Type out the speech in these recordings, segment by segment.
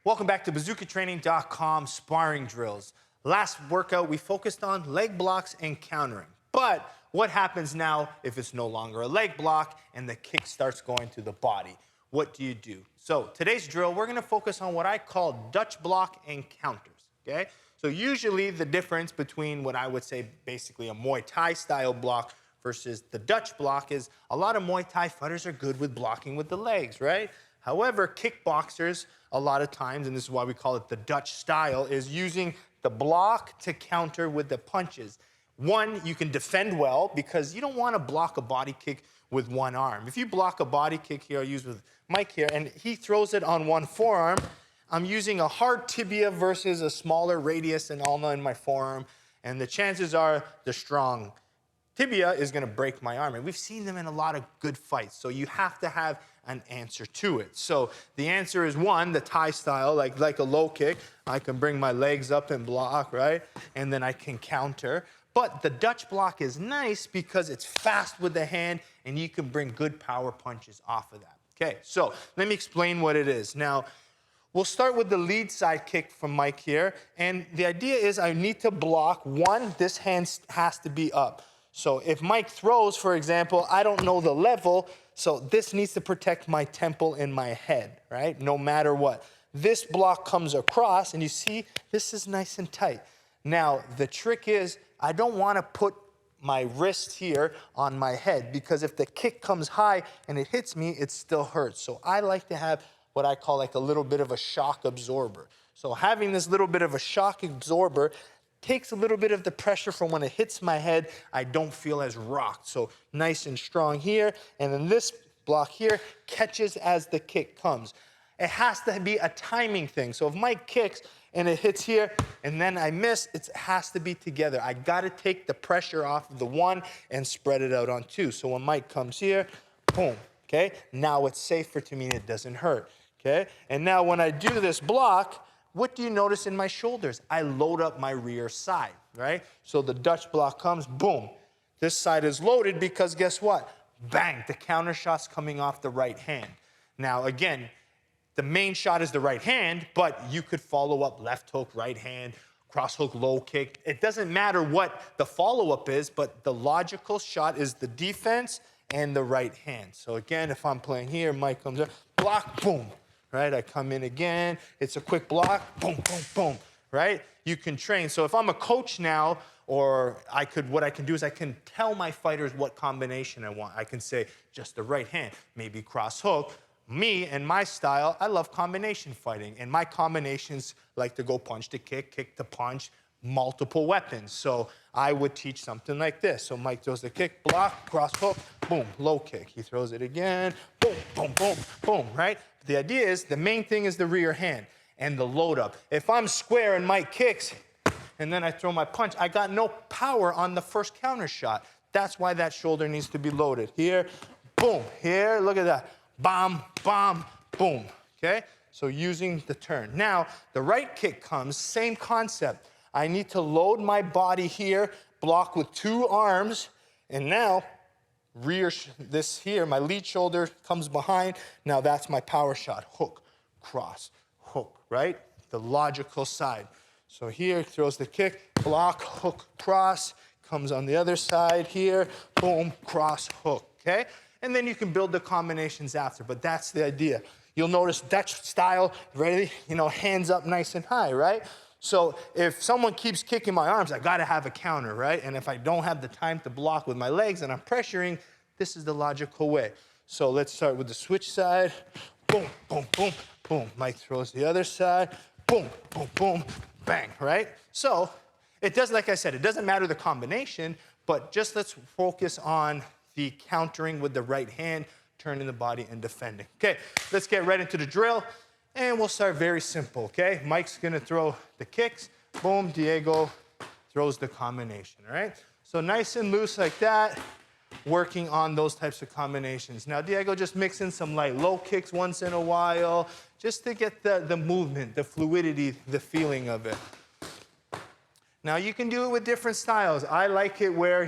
Welcome back to bazookatraining.com sparring drills. Last workout, we focused on leg blocks and countering. But what happens now if it's no longer a leg block and the kick starts going to the body? What do you do? So today's drill, we're gonna focus on what I call Dutch block and counters, okay? So usually the difference between what I would say basically a Muay Thai style block versus the Dutch block is a lot of Muay Thai fighters are good with blocking with the legs, right? However, kickboxers, a lot of times, and this is why we call it the Dutch style, is using the block to counter with the punches. One, you can defend well because you don't want to block a body kick with one arm. If you block a body kick here, I'll use with Mike here, and he throws it on one forearm, I'm using a hard tibia versus a smaller radius and ulna in my forearm, and the chances are the strong tibia is going to break my arm. And we've seen them in a lot of good fights. So you have to have an answer to it. So the answer is one, the Thai style, like a low kick. I can bring my legs up and block, right? And then I can counter. But the Dutch block is nice because it's fast with the hand and you can bring good power punches off of that. Okay, so let me explain what it is. Now, we'll start with the lead side kick from Mike here. And the idea is I need to block. One, this hand has to be up. So if Mike throws, for example, I don't know the level, so this needs to protect my temple and my head, right? No matter what. This block comes across, and you see, this is nice and tight. Now, the trick is, I don't want to put my wrist here on my head, because if the kick comes high and it hits me, it still hurts. So I like to have what I call like a little bit of a shock absorber. So having this little bit of a shock absorber takes a little bit of the pressure from when it hits my head. I don't feel as rocked. So nice and strong here. And then this block here catches as the kick comes. It has to be a timing thing. So if Mike kicks and it hits here and then I miss, it has to be together. I got to take the pressure off of the one and spread it out on two. So when Mike comes here, boom, okay? Now it's safer to me and it doesn't hurt, okay? And now when I do this block, what do you notice in my shoulders? I load up my rear side, right? So the Dutch block comes, boom. This side is loaded because guess what? Bang, the counter shot's coming off the right hand. Now, again, the main shot is the right hand, but you could follow up left hook, right hand, cross hook, low kick. It doesn't matter what the follow-up is, but the logical shot is the defense and the right hand. So again, if I'm playing here, Mike comes up, block, boom. Right, I come in again, it's a quick block, boom, boom, boom, right? You can train. So if I'm a coach now, or what I can do is I can tell my fighters what combination I want. I can say just the right hand, maybe cross hook. Me and my style, I love combination fighting, and my combinations like to go punch to kick, kick to punch, multiple weapons. So I would teach something like this. So Mike throws the kick, block, cross hook, boom, low kick. He throws it again, boom, boom, boom, boom, right? The idea is, the main thing is the rear hand and the load up. If I'm square and Mike kicks, and then I throw my punch, I got no power on the first counter shot. That's why that shoulder needs to be loaded. Here, boom, here, look at that. Bomb, bomb, boom, okay? So using the turn. Now, the right kick comes, same concept. I need to load my body here, block with two arms, and now this here, my lead shoulder comes behind. Now that's my power shot. Hook, cross, hook, right? The logical side. So here, throws the kick, block, hook, cross, comes on the other side here, boom, cross, hook, okay? And then you can build the combinations after, but that's the idea. You'll notice Dutch style, ready, hands up nice and high, right? So if someone keeps kicking my arms, I gotta have a counter, right? And if I don't have the time to block with my legs and I'm pressuring, this is the logical way. So let's start with the switch side. Boom, boom, boom, boom. Mike throws the other side. Boom, boom, boom, bang, right? So it does, like I said, it doesn't matter the combination, but just let's focus on the countering with the right hand, turning the body and defending. Okay, let's get right into the drill. And we'll start very simple, okay? Mike's gonna throw the kicks. Boom, Diego throws the combination, all right? So nice and loose like that, working on those types of combinations. Now, Diego just mix in some light low kicks once in a while, just to get the movement, the fluidity, the feeling of it. Now, you can do it with different styles. I like it where,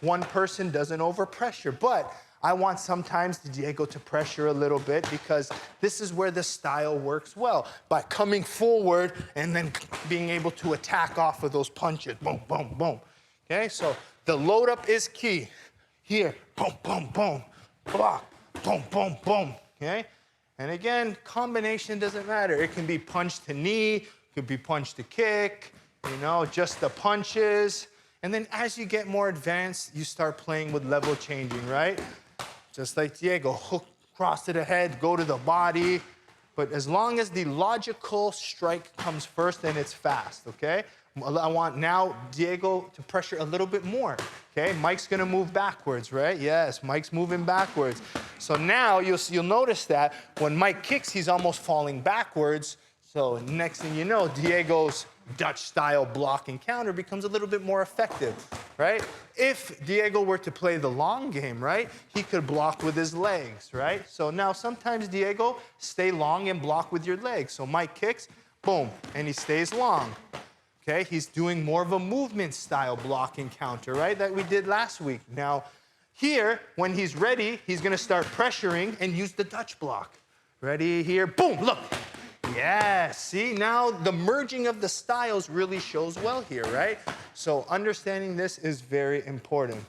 one person doesn't overpressure, but I want sometimes Diego to pressure a little bit because this is where the style works well, by coming forward and then being able to attack off of those punches. Boom, boom, boom. Okay, so the load up is key. Here, boom, boom, boom. Block, boom, boom, boom. Okay? And again, combination doesn't matter. It can be punch to knee, could be punch to kick, you know, just the punches. And then as you get more advanced, you start playing with level changing, right? Just like Diego, hook, cross to the head, go to the body. But as long as the logical strike comes first, then it's fast, okay? I want now Diego to pressure a little bit more, okay? Mike's gonna move backwards, right? Yes, Mike's moving backwards. So now you'll notice that when Mike kicks, he's almost falling backwards. So next thing you know, Diego's Dutch-style block and counter becomes a little bit more effective, right? If Diego were to play the long game, right, he could block with his legs, right? So now sometimes Diego, stay long and block with your legs. So Mike kicks, boom, and he stays long. Okay, he's doing more of a movement style block and counter, right, that we did last week. Now, here, when he's ready, he's gonna start pressuring and use the Dutch block. Ready, here, boom, look. Yeah, see, now the merging of the styles really shows well here, right? So understanding this is very important.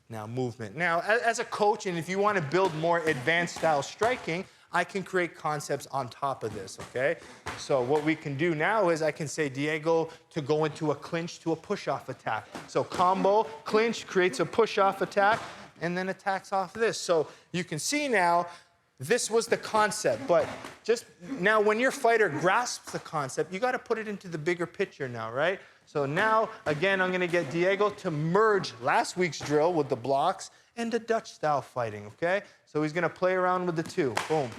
Now, movement. Now, as a coach, and if you want to build more advanced style striking, I can create concepts on top of this, okay? So what we can do now is I can say Diego to go into a clinch to a push-off attack. So combo, clinch, creates a push-off attack, and then attacks off this. So you can see now, this was the concept, but just now when your fighter grasps the concept, you gotta put it into the bigger picture now, right? So now, again, I'm gonna get Diego to merge last week's drill with the blocks and the Dutch-style fighting, okay? So he's gonna play around with the two, boom.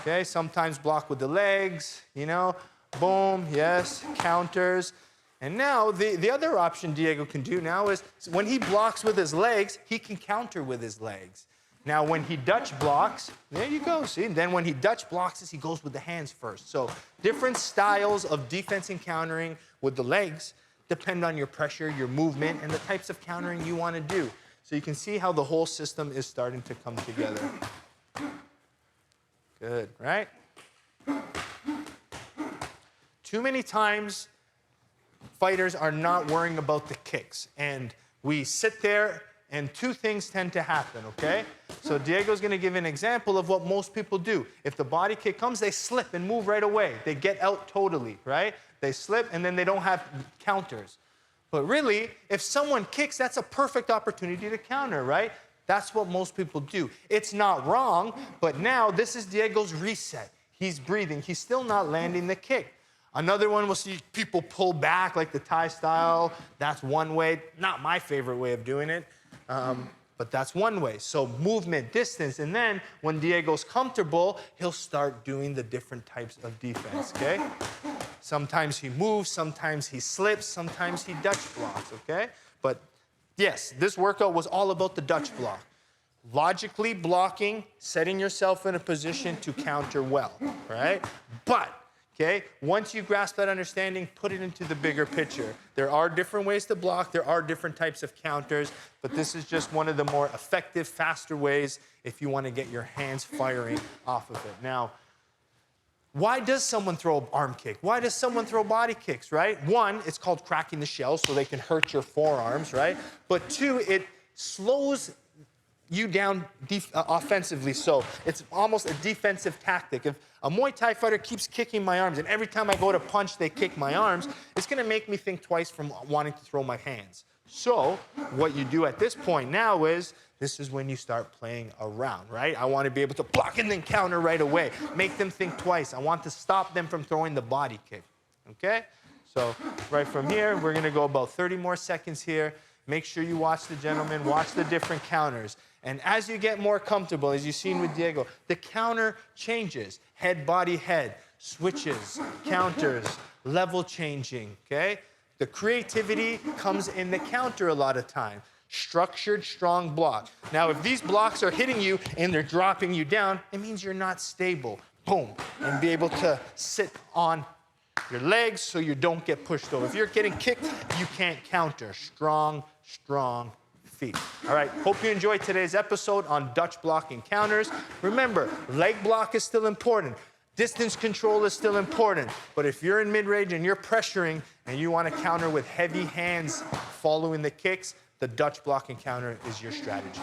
Okay, sometimes block with the legs, you know, boom, yes, counters. And now, the other option Diego can do now is when he blocks with his legs, he can counter with his legs. Now, when he Dutch blocks, there you go, see? And then when he Dutch blocks, he goes with the hands first. So different styles of defense and countering with the legs depend on your pressure, your movement, and the types of countering you want to do. So you can see how the whole system is starting to come together. Good, right? Too many times, fighters are not worrying about the kicks. And we sit there, and two things tend to happen, okay? So Diego's gonna give an example of what most people do. If the body kick comes, they slip and move right away. They get out totally, right? They slip, and then they don't have counters. But really, if someone kicks, that's a perfect opportunity to counter, right? That's what most people do. It's not wrong, but now this is Diego's reset. He's breathing. He's still not landing the kick. Another one, we'll see people pull back like the Thai style. That's one way. Not my favorite way of doing it, but that's one way. So movement, distance, and then when Diego's comfortable, he'll start doing the different types of defense, okay? Sometimes he moves, sometimes he slips, sometimes he Dutch blocks, okay? But yes, this workout was all about the Dutch block. Logically blocking, setting yourself in a position to counter well, right? But, okay, once you grasp that understanding, put it into the bigger picture. There are different ways to block, there are different types of counters, but this is just one of the more effective, faster ways if you want to get your hands firing off of it. Now, why does someone throw an arm kick? Why does someone throw body kicks, right? One, it's called cracking the shell, so they can hurt your forearms, right? But two, it slows you down offensively, so it's almost a defensive tactic. If a Muay Thai fighter keeps kicking my arms, and every time I go to punch, they kick my arms, it's gonna make me think twice from wanting to throw my hands. So what you do at this point now is, this is when you start playing around, right? I want to be able to block and then counter right away. Make them think twice. I want to stop them from throwing the body kick, okay? So right from here, we're gonna go about 30 more seconds here. Make sure you watch the gentleman, watch the different counters. And as you get more comfortable, as you've seen with Diego, the counter changes. Head, body, head, switches, counters, level changing, okay? The creativity comes in the counter a lot of time. Structured, strong block. Now, if these blocks are hitting you and they're dropping you down, it means you're not stable. Boom. And be able to sit on your legs so you don't get pushed over. If you're getting kicked, you can't counter. Strong, strong, feet. All right, hope you enjoyed today's episode on Dutch block and counters. Remember, leg block is still important. Distance control is still important, but if you're in mid-range and you're pressuring and you want to counter with heavy hands following the kicks, the Dutch block and counter is your strategy.